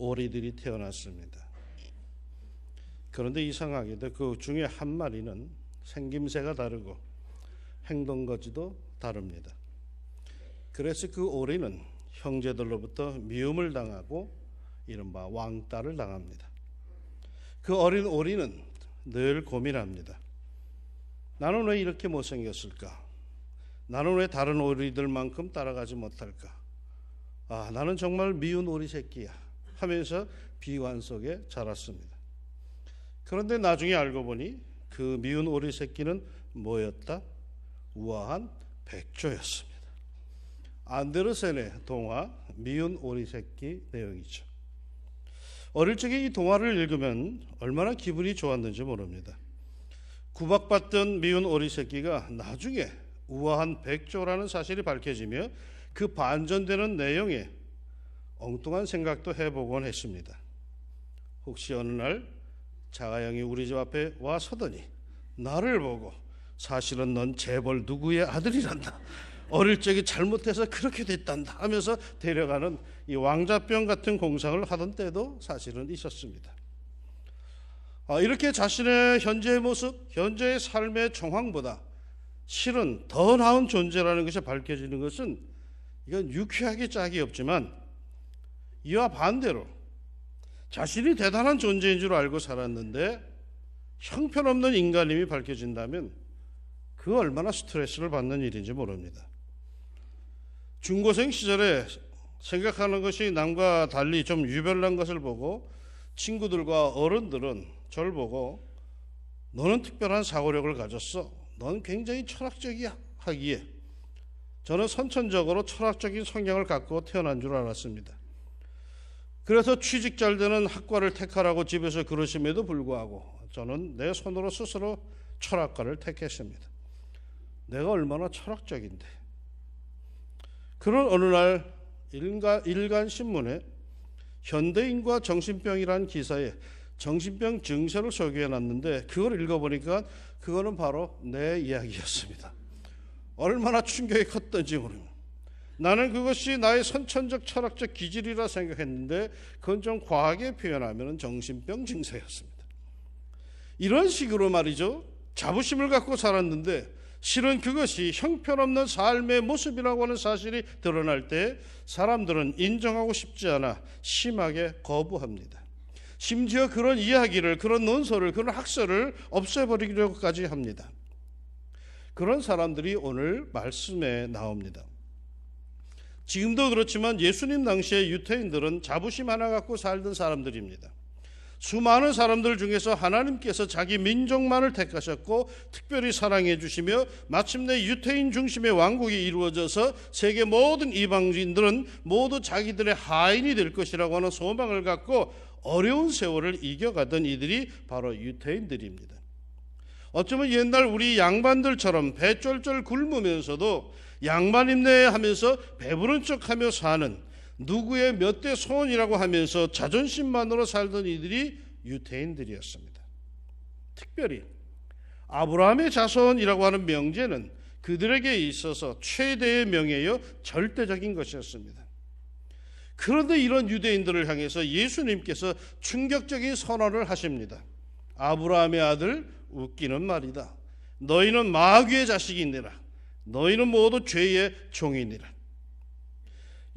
오리들이 태어났습니다. 그런데 이상하게도 그 중에 한 마리는 생김새가 다르고 행동거지도 다릅니다. 그래서 그 오리는 형제들로부터 미움을 당하고 이른바 왕따를 당합니다. 그 어린 오리는 늘 고민합니다. 나는 왜 이렇게 못생겼을까? 나는 왜 다른 오리들만큼 따라가지 못할까? 나는 정말 미운 오리 새끼야 하면서 비관 속에 자랐습니다. 그런데 나중에 알고 보니 그 미운 오리 새끼는 뭐였다? 우아한 백조였습니다. 안데르센의 동화 미운 오리 새끼 내용이죠. 어릴 적에 이 동화를 읽으면 얼마나 기분이 좋았는지 모릅니다. 구박받던 미운 오리 새끼가 나중에 우아한 백조라는 사실이 밝혀지며 그 반전되는 내용에 엉뚱한 생각도 해보곤 했습니다. 혹시 어느 날 자가영이 우리 집 앞에 와 서더니 나를 보고 사실은 넌 재벌 누구의 아들이란다, 어릴 적에 잘못해서 그렇게 됐단다 하면서 데려가는 이 왕자병 같은 공상을 하던 때도 사실은 있었습니다. 이렇게 자신의 현재의 모습, 현재의 삶의 정황보다 실은 더 나은 존재라는 것이 밝혀지는 것은 이건 유쾌하게 짝이 없지만, 이와 반대로 자신이 대단한 존재인 줄 알고 살았는데 형편없는 인간임이 밝혀진다면 그 얼마나 스트레스를 받는 일인지 모릅니다. 중고생 시절에 생각하는 것이 남과 달리 좀 유별난 것을 보고 친구들과 어른들은 저를 보고 너는 특별한 사고력을 가졌어, 넌 굉장히 철학적이야 하기에 저는 선천적으로 철학적인 성향을 갖고 태어난 줄 알았습니다. 그래서 취직 잘 되는 학과를 택하라고 집에서 그러심에도 불구하고 저는 내 손으로 스스로 철학과를 택했습니다. 내가 얼마나 철학적인데. 그런 어느 날 일간 신문에 현대인과 정신병이라는 기사에 정신병 증세를 소개해놨는데 그걸 읽어보니까 그거는 바로 내 이야기였습니다. 얼마나 충격이 컸던지 모릅니다. 나는 그것이 나의 선천적 철학적 기질이라 생각했는데 그건 좀 과하게 표현하면 정신병 증세였습니다. 이런 식으로 말이죠, 자부심을 갖고 살았는데 실은 그것이 형편없는 삶의 모습이라고 하는 사실이 드러날 때 사람들은 인정하고 싶지 않아 심하게 거부합니다. 심지어 그런 이야기를, 그런 논설을, 그런 학설을 없애버리려고까지 합니다. 그런 사람들이 오늘 말씀에 나옵니다. 지금도 그렇지만 예수님 당시에 유태인들은 자부심 하나 갖고 살던 사람들입니다. 수많은 사람들 중에서 하나님께서 자기 민족만을 택하셨고 특별히 사랑해 주시며 마침내 유태인 중심의 왕국이 이루어져서 세계 모든 이방인들은 모두 자기들의 하인이 될 것이라고 하는 소망을 갖고 어려운 세월을 이겨가던 이들이 바로 유태인들입니다. 어쩌면 옛날 우리 양반들처럼 배 쫄쫄 굶으면서도 양반 입내 하면서 배부른 척하며 사는, 누구의 몇 대 소원이라고 하면서 자존심만으로 살던 이들이 유태인들이었습니다. 특별히 아브라함의 자손이라고 하는 명제는 그들에게 있어서 최대의 명예요, 절대적인 것이었습니다. 그런데 이런 유대인들을 향해서 예수님께서 충격적인 선언을 하십니다. 아브라함의 아들, 웃기는 말이다. 너희는 마귀의 자식이니라. 너희는 모두 죄의 종이니라.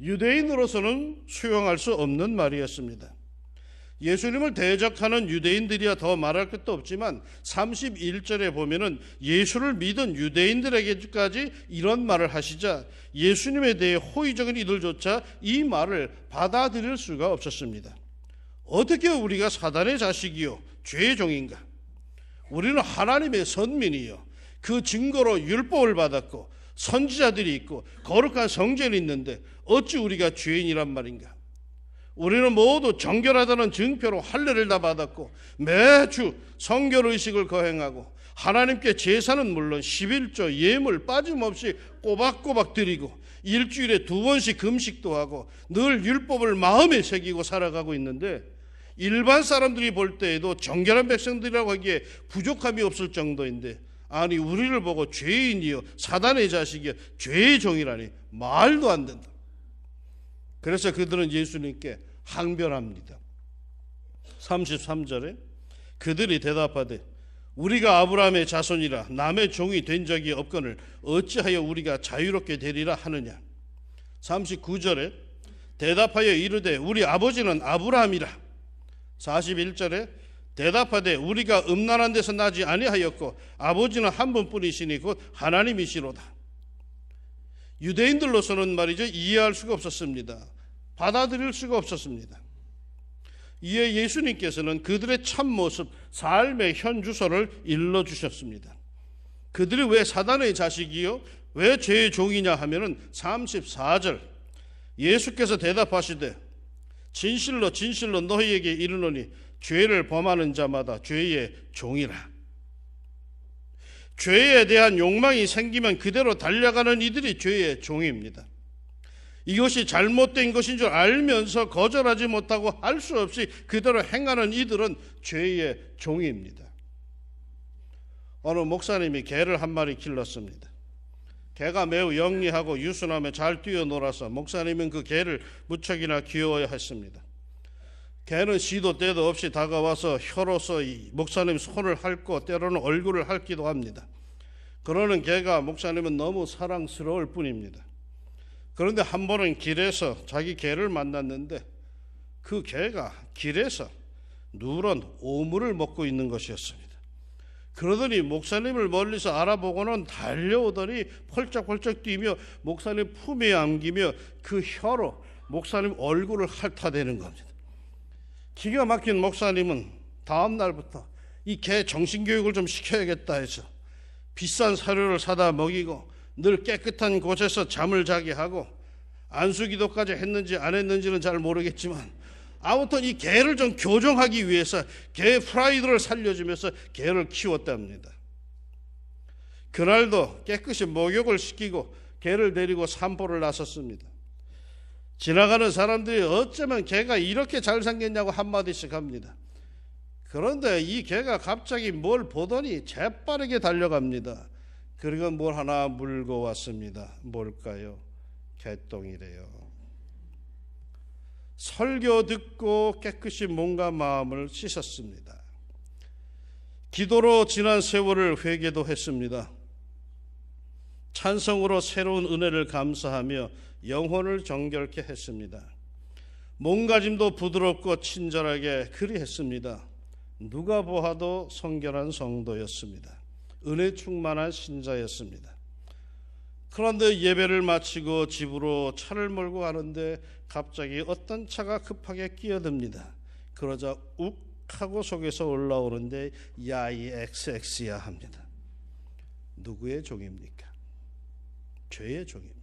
유대인으로서는 수용할 수 없는 말이었습니다. 예수님을 대적하는 유대인들이야 더 말할 것도 없지만 31절에 보면은 예수를 믿은 유대인들에게까지 이런 말을 하시자 예수님에 대해 호의적인 이들조차 이 말을 받아들일 수가 없었습니다. 어떻게 우리가 사단의 자식이요 죄의 종인가? 우리는 하나님의 선민이요, 그 증거로 율법을 받았고 선지자들이 있고 거룩한 성전이 있는데 어찌 우리가 죄인이란 말인가? 우리는 모두 정결하다는 증표로 할례를 다 받았고 매주 성결의식을 거행하고 하나님께 제사는 물론 11조 예물 빠짐없이 꼬박꼬박 드리고 일주일에 2번씩 금식도 하고 늘 율법을 마음에 새기고 살아가고 있는데 일반 사람들이 볼 때에도 정결한 백성들이라고 하기에 부족함이 없을 정도인데, 아니 우리를 보고 죄인이요 사단의 자식이요 죄의 종이라니 말도 안 된다. 그래서 그들은 예수님께 항변합니다. 33절에 그들이 대답하되 우리가 아브라함의 자손이라 남의 종이 된 적이 없거늘 어찌하여 우리가 자유롭게 되리라 하느냐. 39절에 대답하여 이르되 우리 아버지는 아브라함이라. 41절에 대답하되 우리가 음란한 데서 나지 아니하였고 아버지는 한 분뿐이시니 곧 하나님이시로다. 유대인들로서는 말이죠, 이해할 수가 없었습니다. 받아들일 수가 없었습니다. 이에 예수님께서는 그들의 참모습, 삶의 현주소를 일러주셨습니다. 그들이 왜 사단의 자식이요? 왜 죄의 종이냐 하면은 34절 예수께서 대답하시되 진실로 진실로 너희에게 이르노니 죄를 범하는 자마다 죄의 종이라. 죄에 대한 욕망이 생기면 그대로 달려가는 이들이 죄의 종입니다. 이것이 잘못된 것인 줄 알면서 거절하지 못하고 할 수 없이 그대로 행하는 이들은 죄의 종입니다. 어느 목사님이 개를 한 마리 길렀습니다. 개가 매우 영리하고 유순하며 잘 뛰어놀아서 목사님은 그 개를 무척이나 귀여워했습니다. 개는 시도 때도 없이 다가와서 혀로서 목사님 손을 핥고 때로는 얼굴을 핥기도 합니다. 그러는 개가 목사님은 너무 사랑스러울 뿐입니다. 그런데 한 번은 길에서 자기 개를 만났는데 그 개가 길에서 누런 오물을 먹고 있는 것이었습니다. 그러더니 목사님을 멀리서 알아보고는 달려오더니 펄쩍펄쩍 뛰며 목사님 품에 안기며 그 혀로 목사님 얼굴을 핥아대는 겁니다. 기가 막힌 목사님은 다음 날부터 이 개 정신교육을 좀 시켜야겠다 해서 비싼 사료를 사다 먹이고 늘 깨끗한 곳에서 잠을 자게 하고 안수기도까지 했는지 안 했는지는 잘 모르겠지만 아무튼 이 개를 좀 교정하기 위해서 개의 프라이드를 살려주면서 개를 키웠답니다. 그날도 깨끗이 목욕을 시키고 개를 데리고 산보를 나섰습니다. 지나가는 사람들이 어쩌면 개가 이렇게 잘생겼냐고 한마디씩 합니다. 그런데 이 개가 갑자기 뭘 보더니 재빠르게 달려갑니다. 그리고 뭘 하나 물고 왔습니다. 뭘까요? 개똥이래요. 설교 듣고 깨끗이 몸과 마음을 씻었습니다. 기도로 지난 세월을 회개도 했습니다. 찬성으로 새로운 은혜를 감사하며 영혼을 정결케 했습니다. 몸가짐도 부드럽고 친절하게 그리했습니다. 누가 보아도 성결한 성도였습니다. 은혜 충만한 신자였습니다. 그런데 예배를 마치고 집으로 차를 몰고 가는데 갑자기 어떤 차가 급하게 끼어듭니다. 그러자 욱 하고 속에서 올라오는데 야이 XX야 합니다. 누구의 종입니까? 죄의 종입니다.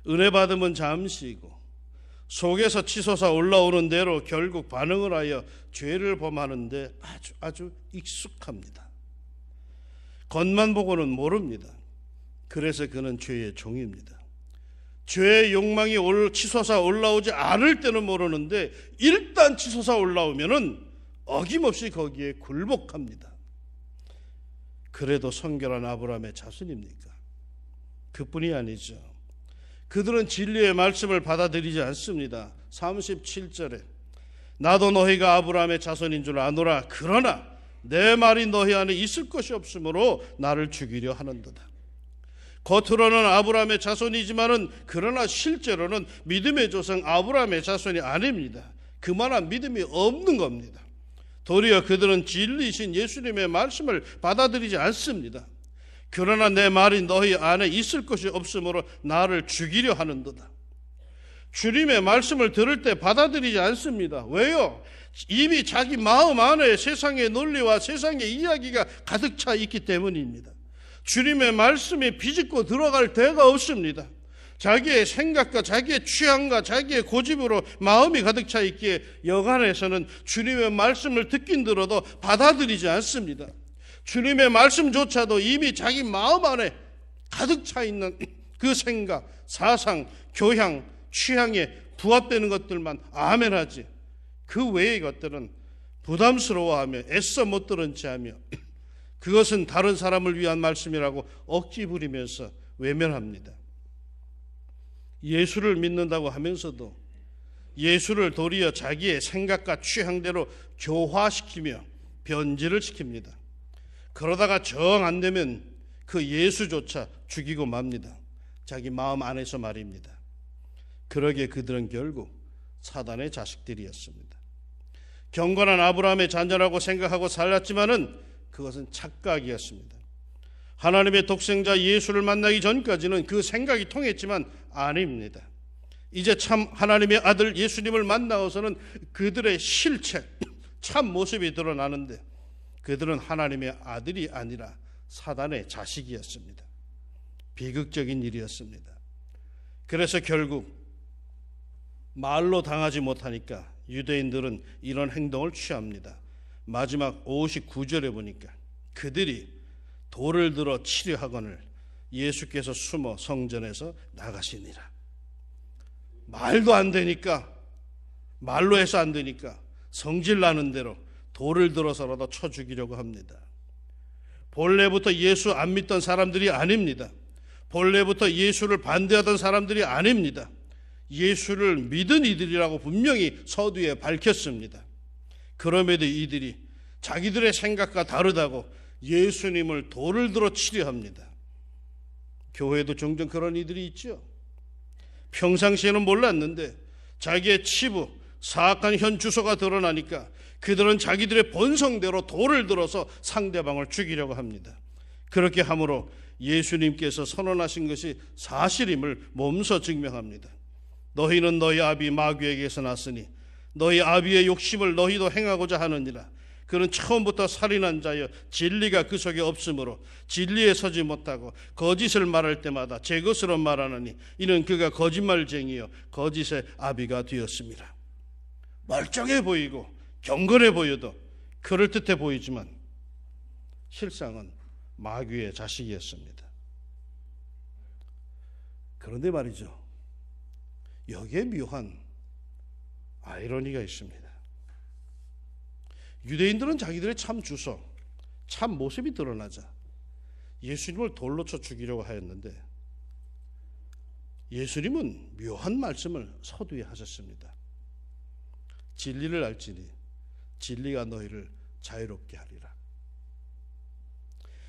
은혜 받으면 잠시이고 속에서 치솟아 올라오는 대로 결국 반응을 하여 죄를 범하는데 아주 익숙합니다. 겉만 보고는 모릅니다. 그래서 그는 죄의 종입니다. 죄의 욕망이 치솟아 올라오지 않을 때는 모르는데 일단 치솟아 올라오면은 어김없이 거기에 굴복합니다. 그래도 성결한 아브라함의 자손입니까? 그뿐이 아니죠. 그들은 진리의 말씀을 받아들이지 않습니다. 37절에 나도 너희가 아브라함의 자손인 줄 아노라. 그러나 내 말이 너희 안에 있을 것이 없으므로 나를 죽이려 하는도다. 겉으로는 아브라함의 자손이지만은 그러나 실제로는 믿음의 조상 아브라함의 자손이 아닙니다. 그만한 믿음이 없는 겁니다. 도리어 그들은 진리이신 예수님의 말씀을 받아들이지 않습니다. 그러나 내 말이 너희 안에 있을 것이 없으므로 나를 죽이려 하는도다. 주님의 말씀을 들을 때 받아들이지 않습니다. 왜요? 이미 자기 마음 안에 세상의 논리와 세상의 이야기가 가득 차 있기 때문입니다. 주님의 말씀이 비집고 들어갈 데가 없습니다. 자기의 생각과 자기의 취향과 자기의 고집으로 마음이 가득 차 있기에 여간에서는 주님의 말씀을 듣긴 들어도 받아들이지 않습니다. 주님의 말씀조차도 이미 자기 마음 안에 가득 차 있는 그 생각, 사상, 교양, 취향에 부합되는 것들만 아멘하지 그 외의 것들은 부담스러워하며 애써 못 들은 채 하며 그것은 다른 사람을 위한 말씀이라고 억지 부리면서 외면합니다. 예수를 믿는다고 하면서도 예수를 도리어 자기의 생각과 취향대로 교화시키며 변질을 시킵니다. 그러다가 정 안 되면 그 예수조차 죽이고 맙니다. 자기 마음 안에서 말입니다. 그러기에 그들은 결국 사단의 자식들이었습니다. 경건한 아브라함의 자녀라고 생각하고 살았지만은 그것은 착각이었습니다. 하나님의 독생자 예수를 만나기 전까지는 그 생각이 통했지만 아닙니다. 이제 참 하나님의 아들 예수님을 만나서는 그들의 실체, 참 모습이 드러나는데 그들은 하나님의 아들이 아니라 사단의 자식이었습니다. 비극적인 일이었습니다. 그래서 결국 말로 당하지 못하니까 유대인들은 이런 행동을 취합니다. 마지막 59절에 보니까 그들이 돌을 들어 치려 하거늘 예수께서 숨어 성전에서 나가시니라. 말도 안 되니까, 말로 해서 안 되니까 성질 나는 대로 돌을 들어서라도 쳐 죽이려고 합니다. 본래부터 예수 안 믿던 사람들이 아닙니다. 본래부터 예수를 반대하던 사람들이 아닙니다. 예수를 믿은 이들이라고 분명히 서두에 밝혔습니다. 그럼에도 이들이 자기들의 생각과 다르다고 예수님을 돌을 들어 치려 합니다. 교회도 종종 그런 이들이 있죠. 평상시에는 몰랐는데 자기의 치부, 사악한 현 주소가 드러나니까 그들은 자기들의 본성대로 돌을 들어서 상대방을 죽이려고 합니다. 그렇게 함으로 예수님께서 선언하신 것이 사실임을 몸소 증명합니다. 너희는 너희 아비 마귀에게서 났으니 너희 아비의 욕심을 너희도 행하고자 하느니라. 그는 처음부터 살인한 자여 진리가 그 속에 없으므로 진리에 서지 못하고 거짓을 말할 때마다 제 것으로 말하느니 이는 그가 거짓말쟁이요 거짓의 아비가 되었습니다. 멀쩡해 보이고 경건해 보여도 그럴듯해 보이지만 실상은 마귀의 자식이었습니다. 그런데 말이죠, 여기에 묘한 아이러니가 있습니다. 유대인들은 자기들의 참 주소, 참 모습이 드러나자 예수님을 돌로 쳐 죽이려고 하였는데 예수님은 묘한 말씀을 서두에 하셨습니다. 진리를 알지니 진리가 너희를 자유롭게 하리라.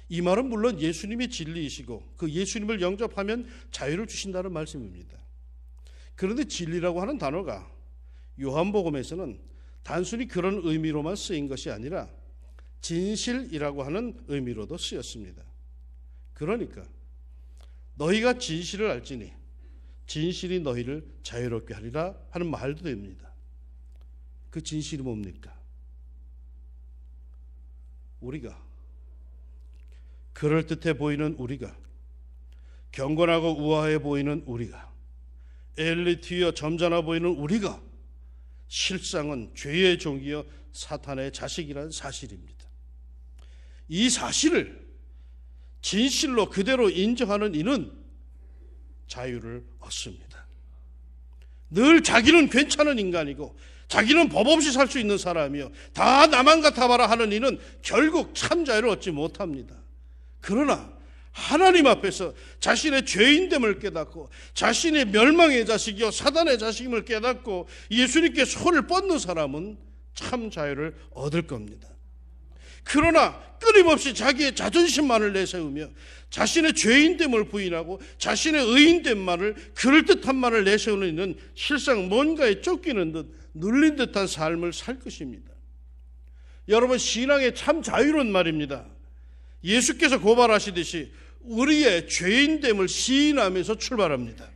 이 말은 물론 예수님이 진리이시고 그 예수님을 영접하면 자유를 주신다는 말씀입니다. 그런데 진리라고 하는 단어가 요한복음에서는 단순히 그런 의미로만 쓰인 것이 아니라 진실이라고 하는 의미로도 쓰였습니다. 그러니까 너희가 진실을 알지니 진실이 너희를 자유롭게 하리라 하는 말도 됩니다. 그 진실이 뭡니까? 우리가 그럴듯해 보이는 우리가, 경건하고 우아해 보이는 우리가, 엘리트여 점잖아 보이는 우리가 실상은 죄의 종이여 사탄의 자식이라는 사실입니다. 이 사실을 진실로 그대로 인정하는 이는 자유를 얻습니다. 늘 자기는 괜찮은 인간이고 자기는 법 없이 살 수 있는 사람이요 다 나만 같아봐라 하는 이는 결국 참 자유를 얻지 못합니다. 그러나 하나님 앞에서 자신의 죄인됨을 깨닫고 자신의 멸망의 자식이요 사단의 자식임을 깨닫고 예수님께 손을 뻗는 사람은 참 자유를 얻을 겁니다. 그러나 끊임없이 자기의 자존심만을 내세우며 자신의 죄인됨을 부인하고 자신의 의인됨만을, 그럴듯한만을 내세우는 이는 실상 뭔가에 쫓기는 듯 눌린 듯한 삶을 살 것입니다. 여러분, 신앙의 참 자유는 말입니다, 예수께서 고발하시듯이 우리의 죄인됨을 시인하면서 출발합니다.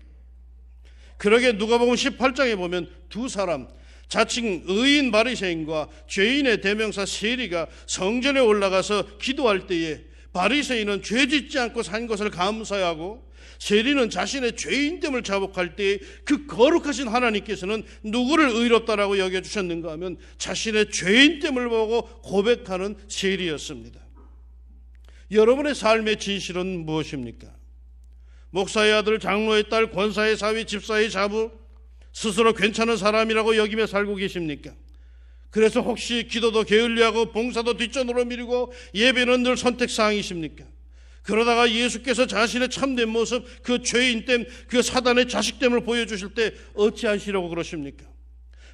그러게 누가복음 18장에 보면 두 사람, 자칭 의인 바리새인과 죄인의 대명사 세리가 성전에 올라가서 기도할 때에 바리새인은 죄 짓지 않고 산 것을 감사하고 세리는 자신의 죄인됨을 자복할 때에 그 거룩하신 하나님께서는 누구를 의롭다라고 여겨주셨는가 하면 자신의 죄인됨을 보고 고백하는 세리였습니다. 여러분의 삶의 진실은 무엇입니까? 목사의 아들, 장로의 딸, 권사의 사위, 집사의 자부, 스스로 괜찮은 사람이라고 여기며 살고 계십니까? 그래서 혹시 기도도 게을리하고 봉사도 뒷전으로 미루고 예배는 늘 선택사항이십니까? 그러다가 예수께서 자신의 참된 모습, 그 죄인됨, 그 사단의 자식됨을 보여주실 때 어찌하시려고 그러십니까?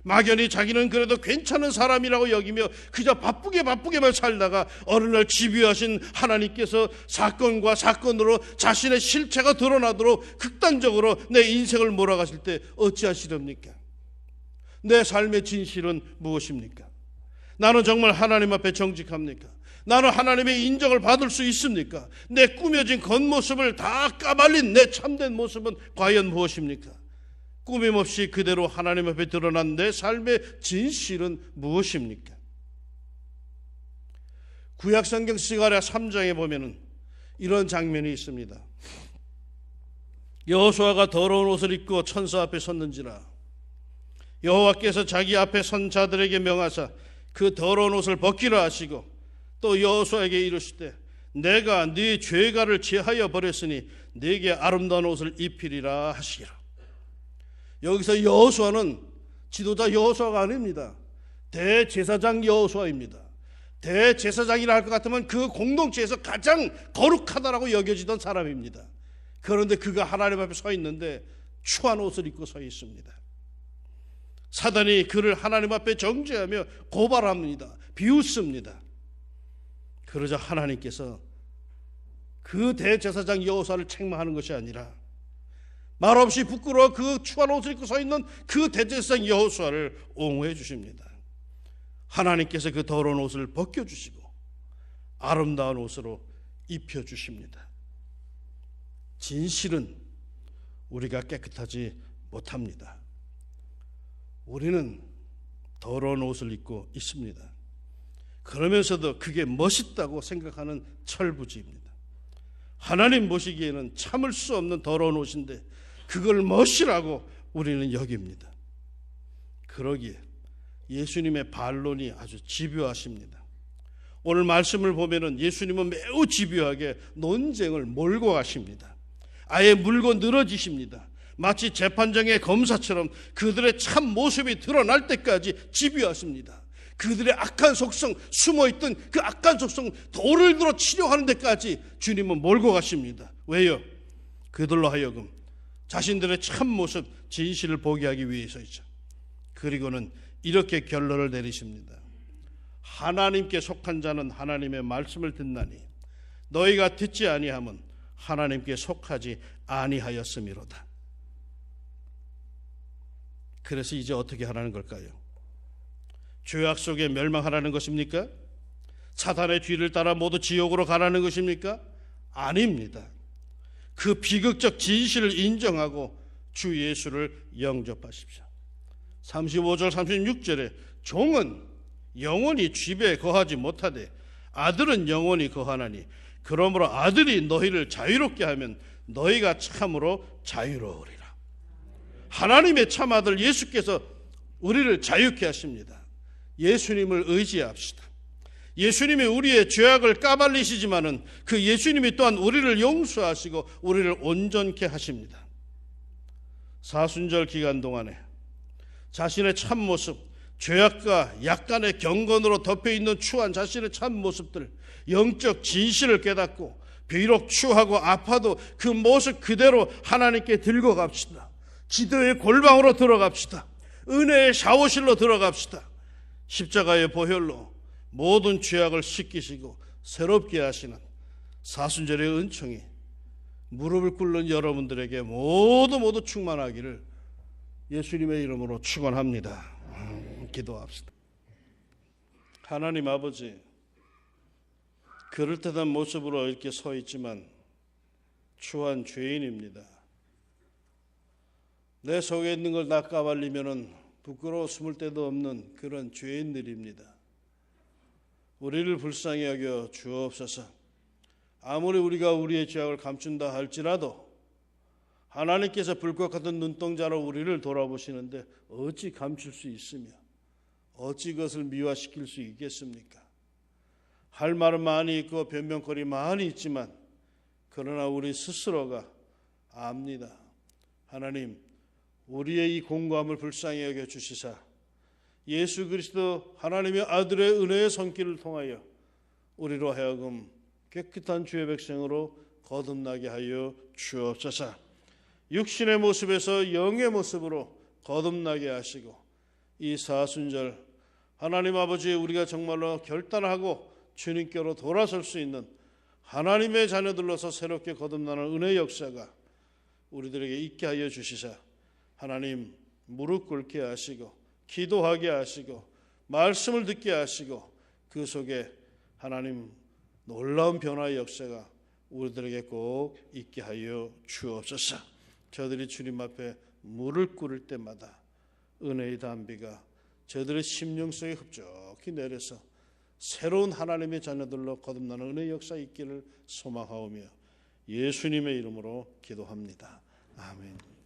막연히 자기는 그래도 괜찮은 사람이라고 여기며 그저 바쁘게만 살다가 어느 날 집요하신 하나님께서 사건과 사건으로 자신의 실체가 드러나도록 극단적으로 내 인생을 몰아가실 때 어찌하시렵니까? 내 삶의 진실은 무엇입니까? 나는 정말 하나님 앞에 정직합니까? 나는 하나님의 인정을 받을 수 있습니까? 내 꾸며진 겉모습을 다 까발린 내 참된 모습은 과연 무엇입니까? 꾸밈없이 그대로 하나님 앞에 드러난 내 삶의 진실은 무엇입니까? 구약성경 스가랴 3장에 보면은 이런 장면이 있습니다. 여호수아가 더러운 옷을 입고 천사 앞에 섰는지라 여호와께서 자기 앞에 선 자들에게 명하사 그 더러운 옷을 벗기라 하시고 또 여호수아에게 이르시되 내가 네 죄가를 제하여 버렸으니 네게 아름다운 옷을 입히리라 하시기라. 여기서 여호수아는 지도자 여호수아가 아닙니다. 대제사장 여호수아입니다. 대제사장이라 할 것 같으면 그 공동체에서 가장 거룩하다라고 여겨지던 사람입니다. 그런데 그가 하나님 앞에 서 있는데 추한 옷을 입고 서 있습니다. 사단이 그를 하나님 앞에 정죄하며 고발합니다. 비웃습니다. 그러자 하나님께서 그 대제사장 여호수아를 책망하는 것이 아니라 말없이 부끄러워 그 추한 옷을 입고 서 있는 그 대제사장 여호수아를 옹호해 주십니다. 하나님께서 그 더러운 옷을 벗겨주시고 아름다운 옷으로 입혀주십니다. 진실은 우리가 깨끗하지 못합니다. 우리는 더러운 옷을 입고 있습니다. 그러면서도 그게 멋있다고 생각하는 철부지입니다. 하나님 보시기에는 참을 수 없는 더러운 옷인데 그걸 멋이라고 우리는 여깁니다. 그러기에 예수님의 반론이 아주 집요하십니다. 오늘 말씀을 보면은 예수님은 매우 집요하게 논쟁을 몰고 가십니다. 아예 물고 늘어지십니다. 마치 재판장의 검사처럼 그들의 참 모습이 드러날 때까지 집요하십니다. 그들의 악한 속성, 숨어있던 그 악한 속성 돌을 들어 치료하는 데까지 주님은 몰고 가십니다. 왜요? 그들로 하여금 자신들의 참 모습, 진실을 보게 하기 위해서이죠. 그리고는 이렇게 결론을 내리십니다. 하나님께 속한 자는 하나님의 말씀을 듣나니 너희가 듣지 아니함은 하나님께 속하지 아니하였음이로다. 그래서 이제 어떻게 하라는 걸까요? 죄악 속에 멸망하라는 것입니까? 사탄의 뒤를 따라 모두 지옥으로 가라는 것입니까? 아닙니다. 그 비극적 진실을 인정하고 주 예수를 영접하십시오. 35절 36절에 종은 영원히 집에 거하지 못하되 아들은 영원히 거하나니 그러므로 아들이 너희를 자유롭게 하면 너희가 참으로 자유로우리라. 하나님의 참 아들 예수께서 우리를 자유케 하십니다. 예수님을 의지합시다. 예수님이 우리의 죄악을 까발리시지만은 그 예수님이 또한 우리를 용서하시고 우리를 온전케 하십니다. 사순절 기간 동안에 자신의 참모습, 죄악과 약간의 경건으로 덮여있는 추한 자신의 참모습들, 영적 진실을 깨닫고 비록 추하고 아파도 그 모습 그대로 하나님께 들고 갑시다. 기도의 골방으로 들어갑시다. 은혜의 샤워실로 들어갑시다. 십자가의 보혈로 모든 죄악을 씻기시고 새롭게 하시는 사순절의 은총이 무릎을 꿇는 여러분들에게 모두 충만하기를 예수님의 이름으로 축원합니다. 기도합시다. 하나님 아버지, 그럴듯한 모습으로 이렇게 서 있지만 추한 죄인입니다. 내 속에 있는 걸 다 까발리면은 부끄러워 숨을 데도 없는 그런 죄인들입니다. 우리를 불쌍히 여겨 주옵소서. 아무리 우리가 우리의 죄악을 감춘다 할지라도 하나님께서 불꽃 같은 눈동자로 우리를 돌아보시는데 어찌 감출 수 있으며 어찌 그것을 미화시킬 수 있겠습니까? 할 말은 많이 있고 변명거리 많이 있지만 그러나 우리 스스로가 압니다. 하나님, 우리의 이 공고함을 불쌍히 여겨 주시사 예수 그리스도 하나님의 아들의 은혜의 손길을 통하여 우리로 하여금 깨끗한 주의 백성으로 거듭나게 하여 주옵소서. 육신의 모습에서 영의 모습으로 거듭나게 하시고 이 사순절 하나님 아버지, 우리가 정말로 결단하고 주님께로 돌아설 수 있는 하나님의 자녀들로서 새롭게 거듭나는 은혜의 역사가 우리들에게 있게 하여 주시사 하나님 무릎 꿇게 하시고 기도하게 하시고 말씀을 듣게 하시고 그 속에 하나님 놀라운 변화의 역사가 우리들에게 꼭 있게 하여 주옵소서. 저들이 주님 앞에 무릎 꿇을 때마다 은혜의 담비가 저들의 심령 속에 흡족히 내려서 새로운 하나님의 자녀들로 거듭나는 은혜의 역사 있기를 소망하오며 예수님의 이름으로 기도합니다. 아멘.